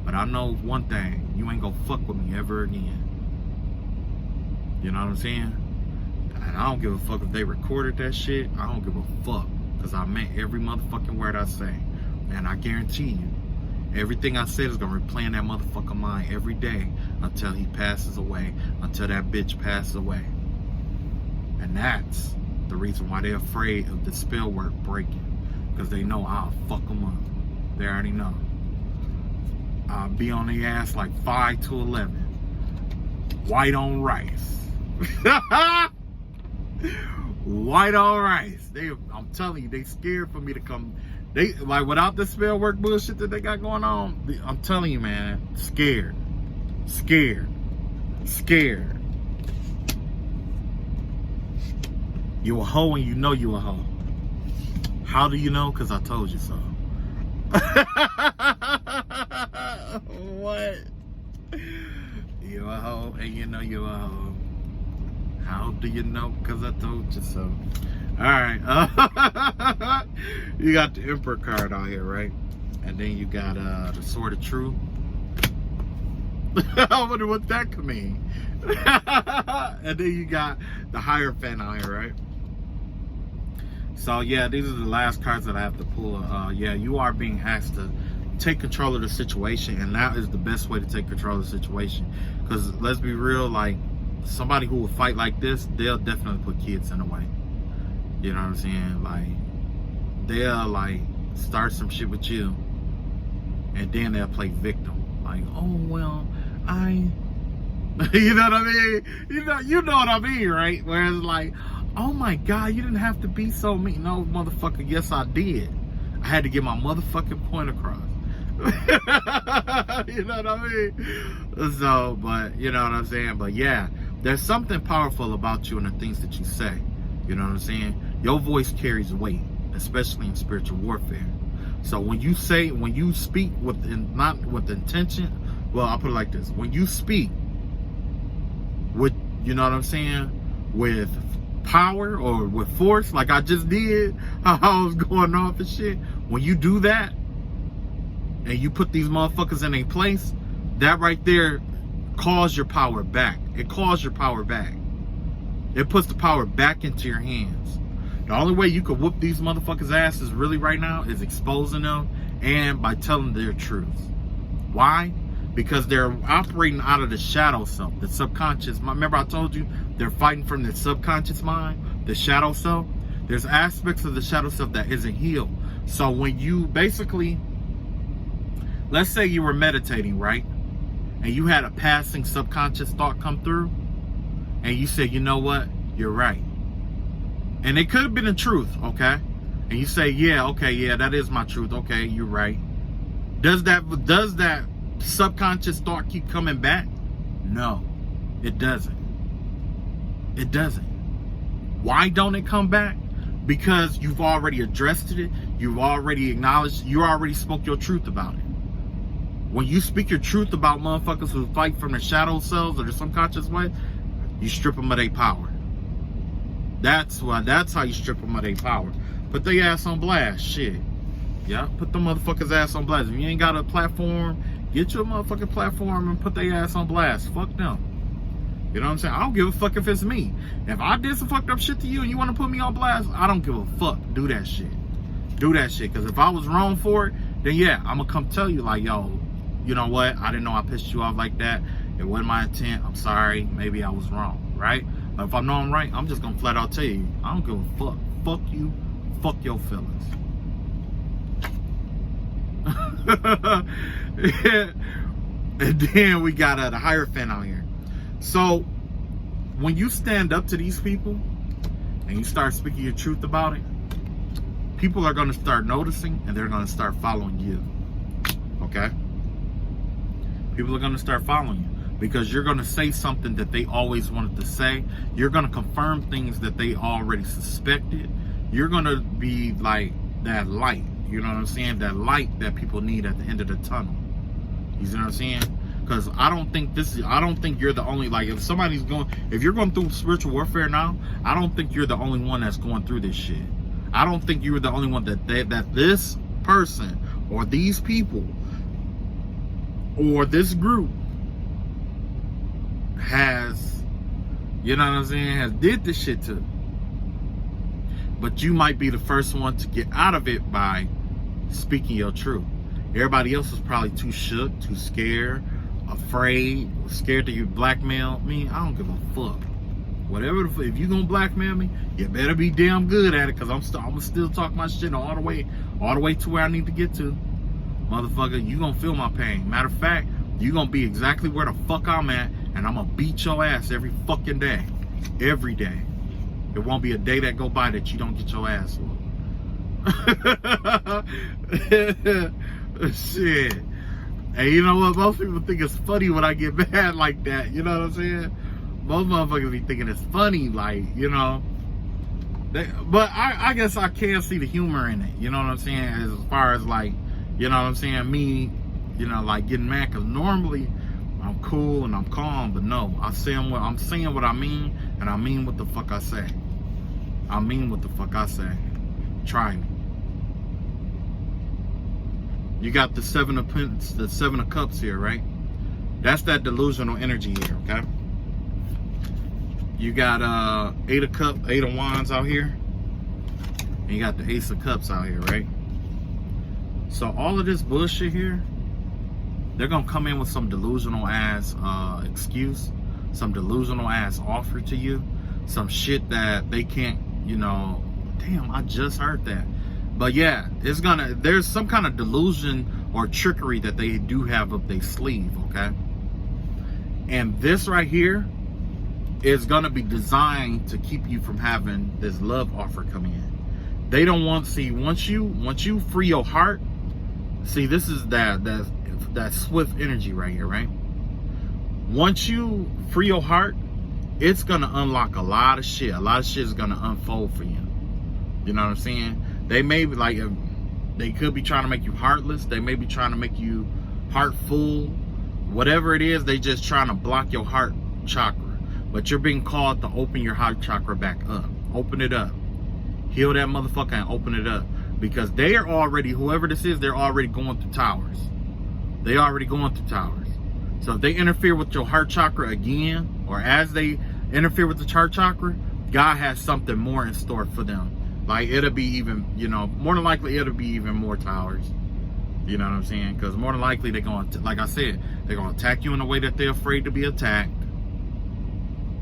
But I know one thing, you ain't gonna fuck with me ever again. You know what I'm saying? And I don't give a fuck if they recorded that shit. I don't give a fuck. Because I meant every motherfucking word I say. And I guarantee you, everything I said is going to replay in that motherfucking mind every day until he passes away, until that bitch passes away. And that's the reason why they're afraid of the spell work breaking. Because they know I'll fuck them up. They already know. I'll be on their ass like 5 to 11. White on rice. White on rice. I'm telling you, they scared for me to come. They like without the spell work bullshit that they got going on. I'm telling you, man, scared. You a hoe and you know you a hoe. How do you know? Because I told you so. What? You a hoe and you know you a hoe. How do you know? Because I told you so. Alright. You got the Emperor card out here, right? And then you got the Sword of Truth. I wonder what that could mean. And then you got the Hierophant out here, right? So yeah, these are the last cards that I have to pull. Yeah, you are being asked to take control of the situation, and that is the best way to take control of the situation. Because let's be real, like somebody who will fight like this, they'll definitely put kids in the way. You know what I'm saying? Like they'll like start some shit with you, and then they'll play victim. Like, oh well, you know what I mean? You know what I mean, right? Whereas like, oh my God, you didn't have to be so mean. No, motherfucker, yes I did. I had to get my motherfucking point across. You know what I mean? So, but you know what I'm saying? But yeah, there's something powerful about you and the things that you say. You know what I'm saying? Your voice carries weight, especially in spiritual warfare. So when you speak with not with intention, well, I'll put it like this: when you speak with, you know what I'm saying, with power or with force, like I just did, how I was going off and shit. When you do that, and you put these motherfuckers in a place, that right there calls your power back. It calls your power back. It puts the power back into your hands. The only way you could whoop these motherfuckers' asses really right now is exposing them and by telling their truth. Why? Because they're operating out of the shadow self, the subconscious. Remember I told you they're fighting from the subconscious mind, the shadow self. There's aspects of the shadow self that isn't healed. So when you basically, let's say you were meditating, right? And you had a passing subconscious thought come through, and you said, you know what? You're right. And it could have been the truth, okay? And you say, yeah, okay, yeah, that is my truth. Okay, you're right. Does that subconscious thought keep coming back? No, it doesn't. It doesn't. Why don't it come back? Because you've already addressed it. You've already acknowledged. You already spoke your truth about it. When you speak your truth about motherfuckers who fight from the shadow selves or the subconscious way, you strip them of their power. That's how you strip them of their power. Put their ass on blast. Shit. Yeah, put the motherfuckers' ass on blast. If you ain't got a platform, get you a motherfucking platform and put their ass on blast. Fuck them. You know what I'm saying? I don't give a fuck if it's me. If I did some fucked up shit to you and you want to put me on blast, I don't give a fuck. Do that shit. Do that shit. Because if I was wrong for it, then yeah, I'm going to come tell you like, yo, you know what? I didn't know I pissed you off like that. It wasn't my intent. I'm sorry. Maybe I was wrong, right? But if I know I'm right, I'm just going to flat out tell you, I don't give a fuck. Fuck you. Fuck your feelings. And then we got the Hierophant out here. So when you stand up to these people and you start speaking your truth about it, people are going to start noticing and they're going to start following you. Okay? People are going to start following you because you're going to say something that they always wanted to say. You're going to confirm things that they already suspected. You're going to be like that light. You know what I'm saying? That light that people need at the end of the tunnel. You see what I'm saying? Because I don't think you're the only, like, if you're going through spiritual warfare now, I don't think you're the only one that's going through this shit. I don't think you're the only one that this person or these people or this group has, you know what I'm saying, has did this shit to. But you might be the first one to get out of it by speaking your truth. Everybody else is probably too shook, too scared, afraid, scared that you blackmail me. I don't give a fuck. Whatever, if you gonna blackmail me, you better be damn good at it, cause I'm gonna still talk my shit all the way to where I need to get to. Motherfucker, you gonna feel my pain. Matter of fact, you gonna be exactly where the fuck I'm at, and I'm gonna beat your ass every fucking day. Every day. There won't be a day that go by that you don't get your ass whooped. Shit. And you know what? Most people think it's funny when I get mad like that. You know what I'm saying? Most motherfuckers be thinking it's funny, like, you know. But I guess I can see the humor in it. You know what I'm saying? As far as like, you know what I'm saying? Me, you know, like getting mad. Because normally I'm cool and I'm calm. But no, I'm saying what I mean. And I mean what the fuck I say. I mean what the fuck I say. Try me. You got the Seven of Cups here, right? That's that delusional energy here, okay? You got Eight of Wands out here. And you got the Ace of Cups out here, right? So all of this bullshit here, they're gonna come in with some delusional ass excuse, some delusional ass offer to you, some shit that they can't, you know, damn, I just heard that. But yeah, there's some kind of delusion or trickery that they do have up their sleeve, okay? And this right here is gonna be designed to keep you from having this love offer come in. They don't want to see, once you free your heart, see, this is that swift energy right here, right? Once you free your heart, it's gonna unlock a lot of shit. A lot of shit is gonna unfold for you. You know what I'm saying? They may be like, they could be trying to make you heartless. They may be trying to make you heartful. Whatever it is, they just trying to block your heart chakra. But you're being called to open your heart chakra back up. Open it up. Heal that motherfucker and open it up. Because they are already, whoever this is, they're already going through towers. They already going through towers. So if they interfere with your heart chakra again, or as they interfere with the heart chakra, God has something more in store for them. Like, it'll be even, you know, more than likely it'll be even more towers. You know what I'm saying? Because more than likely they're going to, like I said, they're going to attack you in a way that they're afraid to be attacked.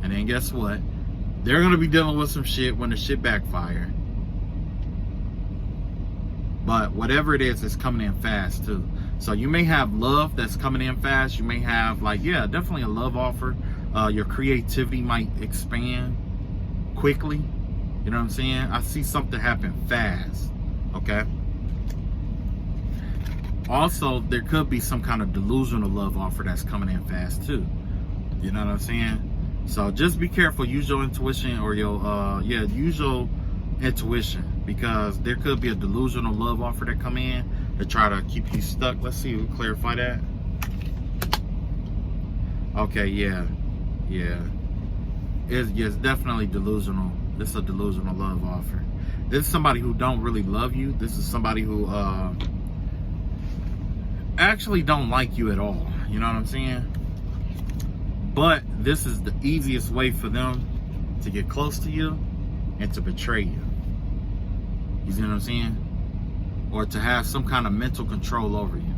And then guess what? They're going to be dealing with some shit when the shit backfire. But whatever it is, it's coming in fast too. So you may have love that's coming in fast. You may have, like, yeah, definitely a love offer. Your creativity might expand quickly. You know what I'm saying? I see something happen fast. Okay? Also, there could be some kind of delusional love offer that's coming in fast too. You know what I'm saying? So just be careful. Use your intuition, or your use your intuition, because there could be a delusional love offer that come in to try to keep you stuck. Let's see, we'll clarify that. Okay, yeah. It's definitely delusional. This is a delusional love offer. This is somebody who don't really love you. This is somebody who actually don't like you at all. You know what I'm saying? But this is the easiest way for them to get close to you and to betray you. You see what I'm saying? Or to have some kind of mental control over you.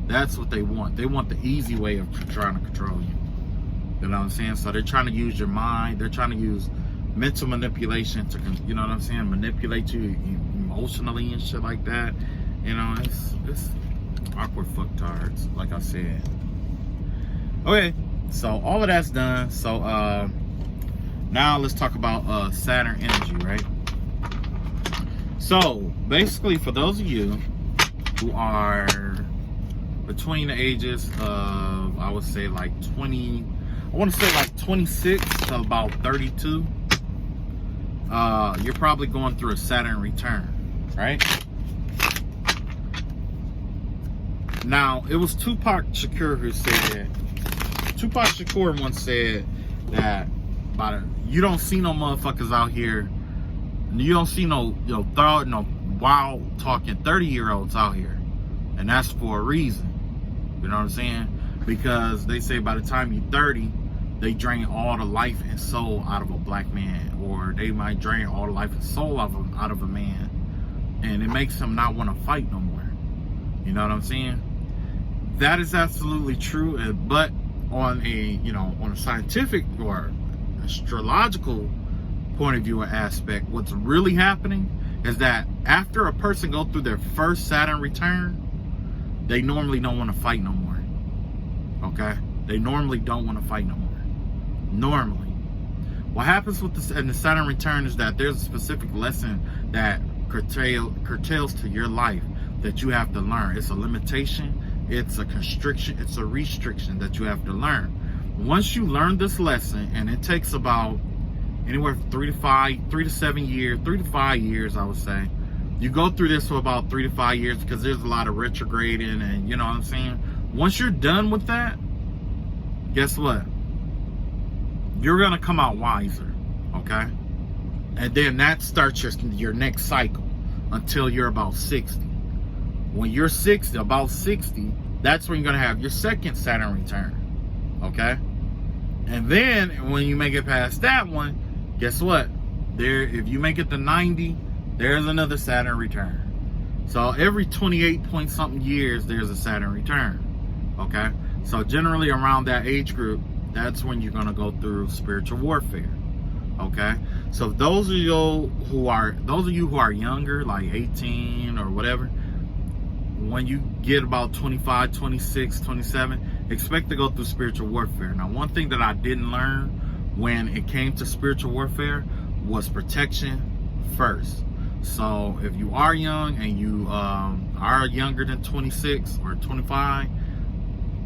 That's what they want. They want the easy way of trying to control you. You know what I'm saying? So they're trying to use your mind. They're trying to use mental manipulation to, you know what I'm saying, manipulate you emotionally and shit like that. You know, it's awkward fucktards, like I said. Okay, so all of that's done. So now let's talk about Saturn energy, right? So basically, for those of you who are between the ages of, I would say, like 20, I want to say like 26 to about 32, you're probably going through a Saturn return, right? Now, it was Tupac Shakur who said that. Tupac Shakur once said that you don't see no motherfuckers out here. You don't see no wild talking 30-year-olds out here, and that's for a reason. You know what I'm saying? Because they say by the time you're 30, they drain all the life and soul out of a black man, or they might drain all the life and soul out of a man, and it makes him not want to fight no more. You know what I'm saying? That is absolutely true, but on a scientific or astrological point of view or aspect, what's really happening is that after a person goes through their first Saturn return, they normally don't want to fight no more. Okay? They normally don't want to fight no more. Normally. What happens with the Saturn return is that there's a specific lesson that curtails to your life that you have to learn. It's a limitation, it's a constriction, it's a restriction that you have to learn. Once you learn this lesson, and it takes about anywhere from 3 to 7 years, 3 to 5 years, I would say. You go through this for about 3 to 5 years because there's a lot of retrograding, and you know what I'm saying? Once you're done with that, guess what? You're going to come out wiser, okay? And then that starts your next cycle until you're about 60. When you're 60, about 60, that's when you're going to have your second Saturn return, okay? And then when you make it past that one, guess what? If you make it to 90, there's another Saturn return. So every 28 point something years, there's a Saturn return. Okay? So generally around that age group, that's when you're going to go through spiritual warfare. Okay? So those of you who are younger, like 18 or whatever, when you get about 25, 26, 27, expect to go through spiritual warfare. Now, one thing that I didn't learn when it came to spiritual warfare was protection first. So if you are young and you are younger than 26 or 25,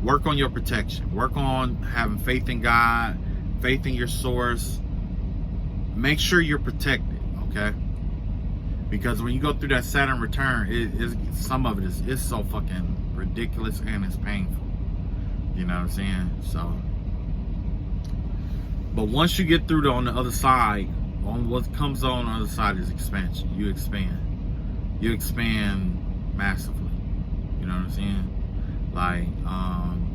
work on your protection. Work on having faith in God, faith in your source. Make sure you're protected, okay? Because when you go through that Saturn return, some of it is so fucking ridiculous and it's painful. You know what I'm saying? So, but once you get through on the other side, on what comes on the other side is expansion. You expand massively. You know what I'm saying? Like,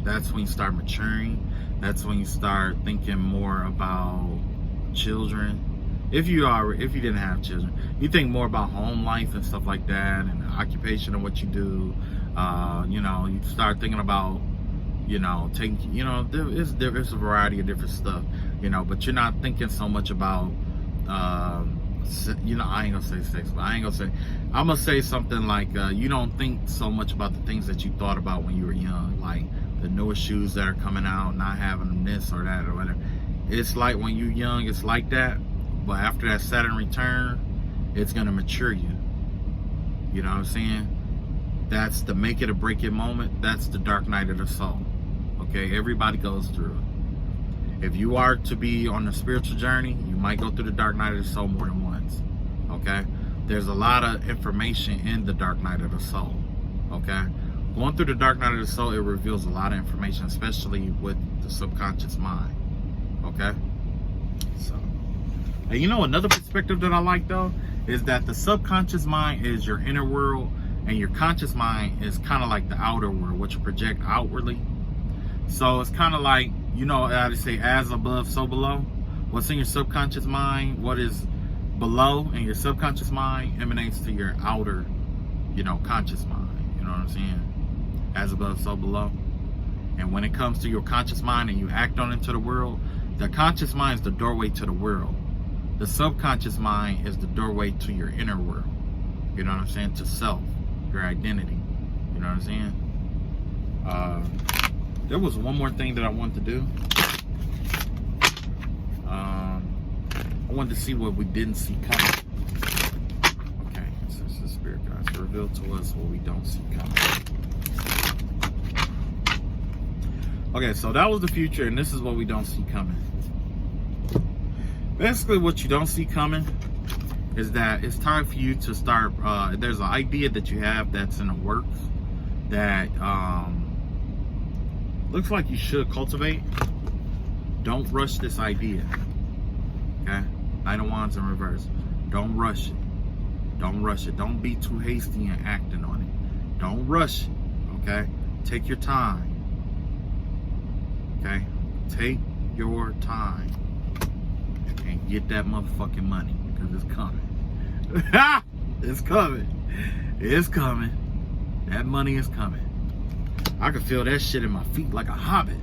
that's when you start maturing. That's when you start thinking more about children. If you didn't have children, you think more about home life and stuff like that, and the occupation and what you do. You start thinking about, taking, there's a variety of different stuff, but you're not thinking so much about, I ain't gonna say sex, but I'm gonna say something like, you don't think so much about the things that you thought about when you were young, like the newest shoes that are coming out, not having this or that or whatever. It's like when you're young, it's like that, but after that Saturn return, it's gonna mature you. You know what I'm saying? That's the make it or break it moment. That's the dark night of the soul. Okay, everybody goes through it. If you are to be on a spiritual journey, you might go through the dark night of the soul more than once. Okay, there's a lot of information in the dark night of the soul. Okay, going through the dark night of the soul, it reveals a lot of information, especially with the subconscious mind. Okay, so, and another perspective that I like though is that the subconscious mind is your inner world, and your conscious mind is kind of like the outer world, which you project outwardly. So it's kind of like, how to say, as above, so below. What's in your subconscious mind, what is below in your subconscious mind emanates to your outer, conscious mind. You know what I'm saying? As above, so below. And when it comes to your conscious mind and you act on it to the world, the conscious mind is the doorway to the world. The subconscious mind is the doorway to your inner world. You know what I'm saying? To self, your identity. You know what I'm saying? There was one more thing that I wanted to do. I wanted to see what we didn't see coming. Okay, so it's the spirit guides reveal to us what we don't see coming. Okay, so that was the future, and this is what we don't see coming. Basically, what you don't see coming is that it's time for you to start. There's an idea that you have that's in the works that looks like you should cultivate. Don't rush this idea. Okay? Knight of Wands in reverse. Don't rush it. Don't rush it. Don't be too hasty in acting on it. Don't rush it. Okay? Take your time. Okay? Take your time. And get that motherfucking money. Because it's coming. It's coming. It's coming. That money is coming. I can feel that shit in my feet like a hobbit.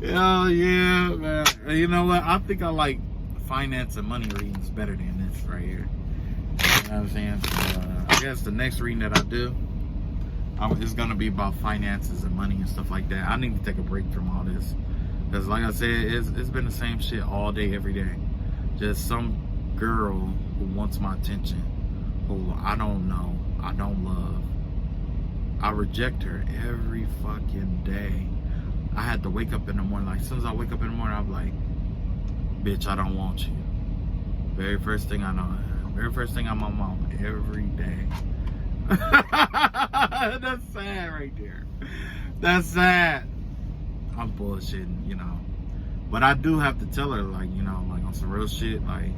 Oh yeah, man. You know what? I think I like finance and money readings better than this right here. You know what I'm saying? So, I guess the next reading that I do, it's gonna be about finances and money and stuff like that. I need to take a break from all this, because like I said, it's been the same shit all day, every day. Just some girl who wants my attention, who I don't know, I don't love. I reject her every fucking day. I had to wake up in the morning. Like, as soon as I wake up in the morning, I'm like, bitch, I don't want you. Very first thing I know. Very first thing I'm on my mom every day. That's sad right there. That's sad. I'm bullshitting, But I do have to tell her, like, like on some real shit, like,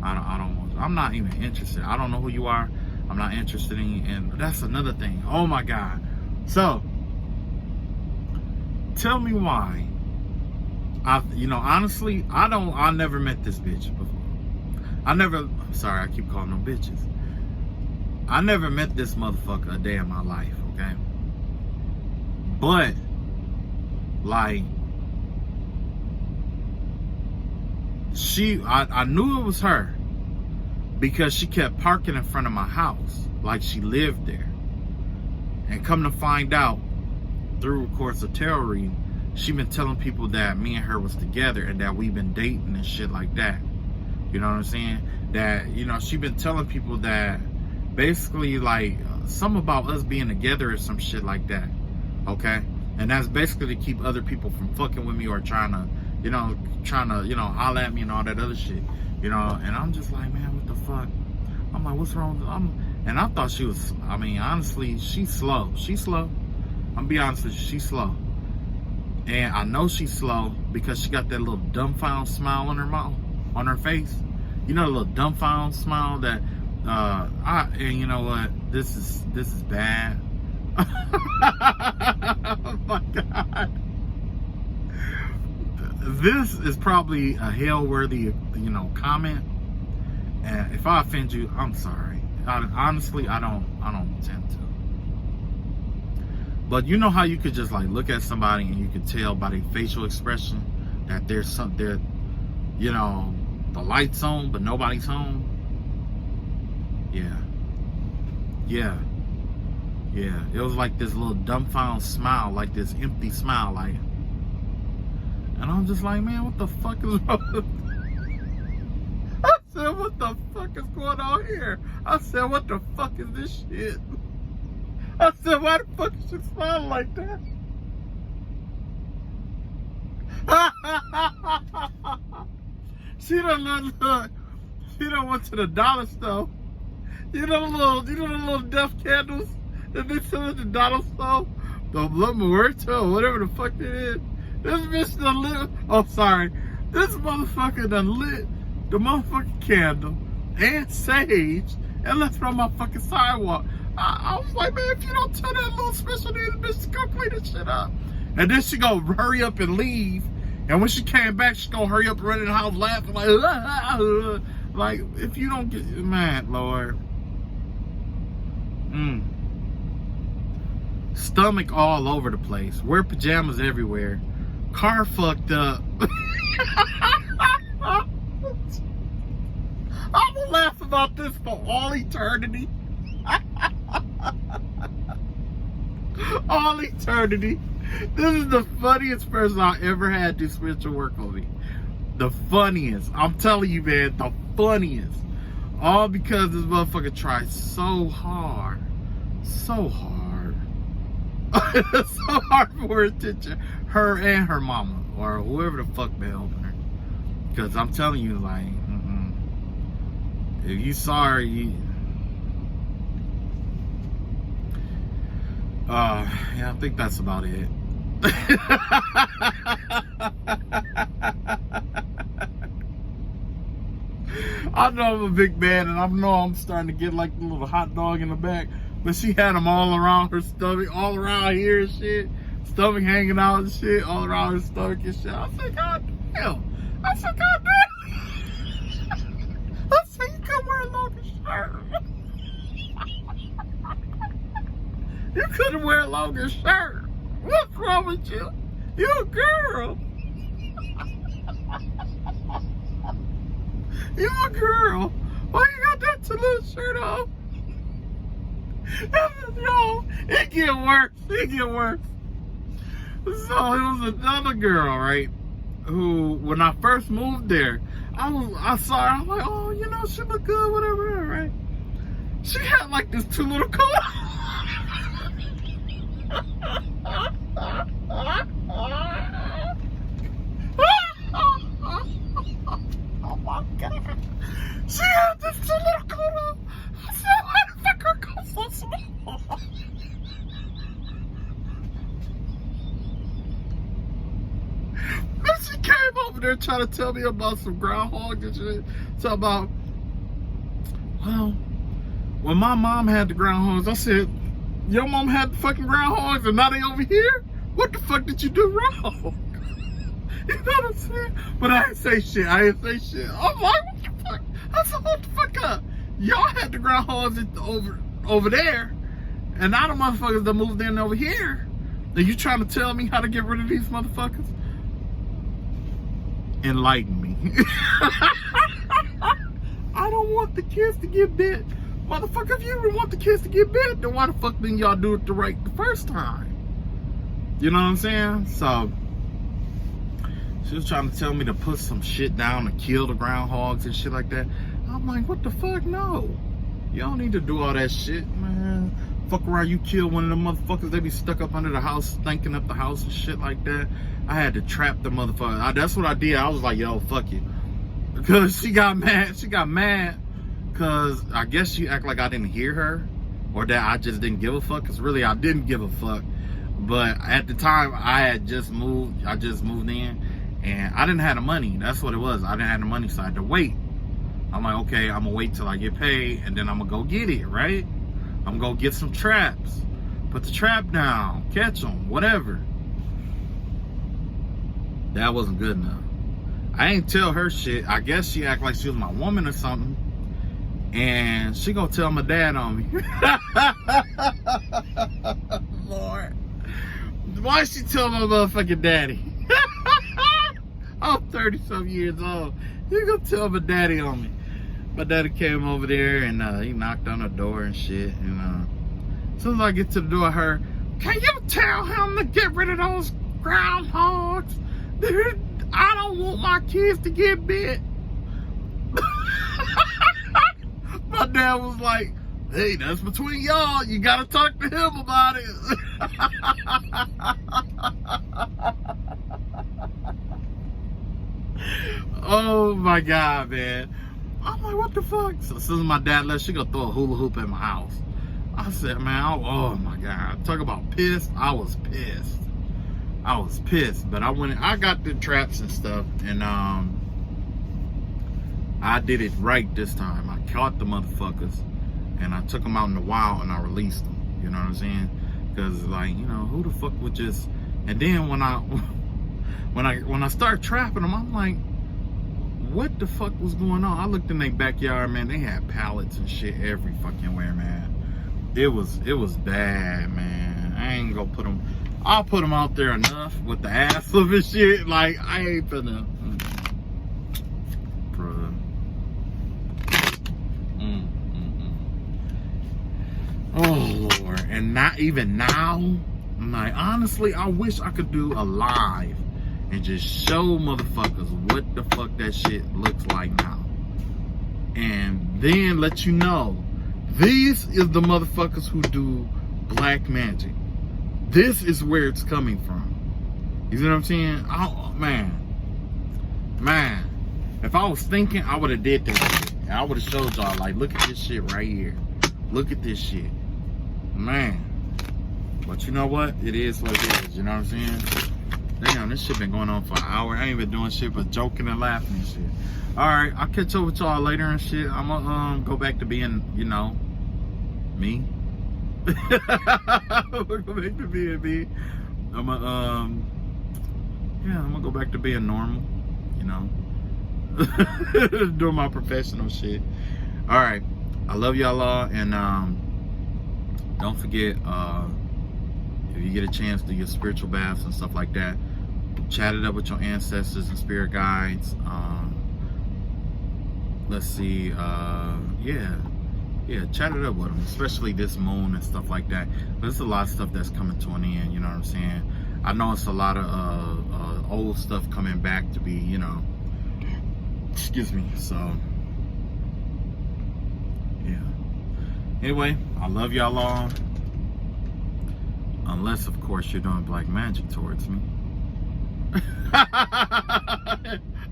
I don't want you. I'm not even interested. I don't know who you are. I'm not interested in you. And that's another thing. Oh my God. So, tell me why honestly, I never met this bitch before. I'm sorry, I keep calling them bitches. I never met this motherfucker a day in my life, okay? But, like, I knew it was her because she kept parking in front of my house like she lived there. And come to find out, through, of course, a tarot reading, she been telling people that me and her was together and that we've been dating and shit like that. You know what I'm saying? That, she been telling people that basically, like, something about us being together or some shit like that. Okay? And that's basically to keep other people from fucking with me or trying to holler at me and all that other shit. And I'm just like, man, what the fuck? I'm like, what's wrong with and I thought she was, honestly, she's slow. She's slow. I'm gonna be honest with you, she's slow. And I know she's slow because she got that little dumbfound smile on her mouth, on her face. The little dumbfound smile that, and you know what? This is bad. Oh my God. This is probably a hell-worthy, comment. And if I offend you, I'm sorry. Honestly, I don't intend to. But you know how you could just like look at somebody and you could tell by their facial expression that there's something, the light's on, but nobody's home. Yeah. It was like this little dumbfound smile, like this empty smile, like. And I'm just like, man, what the fuck is wrong? I said, what the fuck is going on here? I said, what the fuck is this shit? I said, why the fuck is she smiling like that? She done went to the dollar store. The little death candles that they sell at the dollar store? The La Muerto, whatever the fuck it is. This bitch done lit. Oh, sorry. This motherfucker done lit the motherfucking candle and sage and left it on my fucking sidewalk. I was like, man, if you don't tell that little special needs bitch to go clean this shit up. And then she go hurry up and leave. And when she came back, she gonna hurry up and run in the house laughing like, like, if you don't get, man, Lord. Stomach all over the place. Wear pajamas everywhere. Car fucked up. I'm gonna laugh about this for all eternity. All eternity. This is the funniest person I ever had do spiritual work on me. The funniest. I'm telling you, man, the funniest. All because this motherfucker tried so hard. So hard. So hard for her attention. Her and her mama. Or whoever the fuck been helping her. Because I'm telling you, like, if you saw her, yeah, I think that's about it. I know I'm a big man, and I know I'm starting to get like a little hot dog in the back, but she had them all around her stomach, all around here and shit, stomach hanging out and shit, all around her stomach and shit. I said, God damn. I said, God damn. I said, you couldn't wear a longer shirt. You couldn't wear a longer shirt. What's wrong with you? You a girl. You a girl. Why you got that little shirt on? Yo, it get worse. It get worse. So it was another girl, right? Who, when I first moved there, I saw her. I'm like, oh, she look good, whatever, right? She had like this two little coats. Oh my God. She had this two little coat on. I said, why the fuck her coat so small? Then she came over there trying to tell me about some groundhogs and shit. Talking about, well, when my mom had the groundhogs, I said, your mom had the fucking groundhogs and now they over here? What the fuck did you do wrong? You know what I'm saying? But I didn't say shit. I'm like, what the fuck? I said, hold the fuck up. Y'all had the groundhogs over there, and now the motherfuckers that moved in over here. And you trying to tell me how to get rid of these motherfuckers? Enlighten me. I don't want the kids to get bit. Motherfucker, if you really want the kids to get bit, then why the fuck didn't y'all do it the first time? You know what I'm saying? So, she was trying to tell me to put some shit down to kill the groundhogs and shit like that. I'm like, what the fuck? No. Y'all need to do all that shit, man. Fuck around, you kill one of the motherfuckers, they be stuck up under the house, stinking up the house and shit like that. I had to trap the motherfucker. That's what I did. I was like, yo, fuck you. Because she got mad. She got mad because I guess she act like I didn't hear her, or that I just didn't give a fuck. Because really, I didn't give a fuck. But at the time, I had just moved. I just moved in, and I didn't have the money. That's what it was. I didn't have the money, so I had to wait. I'm like, okay, I'm gonna wait till I get paid, and then I'm gonna go get it, right? I'm gonna go get some traps, put the trap down, catch them, whatever. That wasn't good enough. I ain't tell her shit. I guess she act like she was my woman or something, and she gonna tell my dad on me. Lord, why she tell my motherfucking daddy? I'm 30-some years old. You gonna tell my daddy on me? My daddy came over there and he knocked on the door and shit. And as soon as I get to the door, I heard, "Can you tell him to get rid of those groundhogs? I don't want my kids to get bit." My dad was like, "Hey, that's between y'all. You gotta talk to him about it." Oh my God, man. I'm like, what the fuck? So as soon as my dad left, she gonna throw a hula hoop at my house. I said, man, oh my God. Talk about pissed. I was pissed. I was pissed. But I got the traps and stuff, and I did it right this time. I caught the motherfuckers, and I took them out in the wild, and I released them. You know what I'm saying? Because, like, you know, who the fuck would just... And then when I started trapping them, I'm like, what the fuck was going on? I looked in their backyard, man. They had pallets and shit every fucking where, man. It was bad, man. I ain't gonna put them... I'll put them out there enough with the ass of and shit. Like, I ain't finna... Bruh. Oh, Lord. And not even now, I'm like, honestly, I wish I could do a live and just show motherfuckers what the fuck that shit looks like now. And then let you know, these is the motherfuckers who do black magic. This is where it's coming from. You see what I'm saying? Oh, man. If I was thinking, I would have did this shit. And I would have showed y'all, like, look at this shit right here. Look at this shit. Man. But you know what? It is what it is. You know what I'm saying? Damn, this shit been going on for an hour. I ain't been doing shit but joking and laughing and shit. Alright, I'll catch up with y'all later and shit. I'm gonna go back to being, you know, me. I'm gonna go back to being me. I'm gonna go back to being normal, you know. Doing my professional shit. Alright. I love y'all all, and don't forget, if you get a chance, do your spiritual baths and stuff like that. Chat it up with your ancestors and spirit guides. Let's see, yeah, chat it up with them, especially this moon and stuff like that. There's a lot of stuff that's coming to an end, you know what I'm saying? I know it's a lot of old stuff coming back to be, you know, excuse me, so, yeah. Anyway, I love y'all all. Unless, of course, you're doing black magic towards me.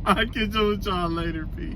I'll catch up with y'all later, peace.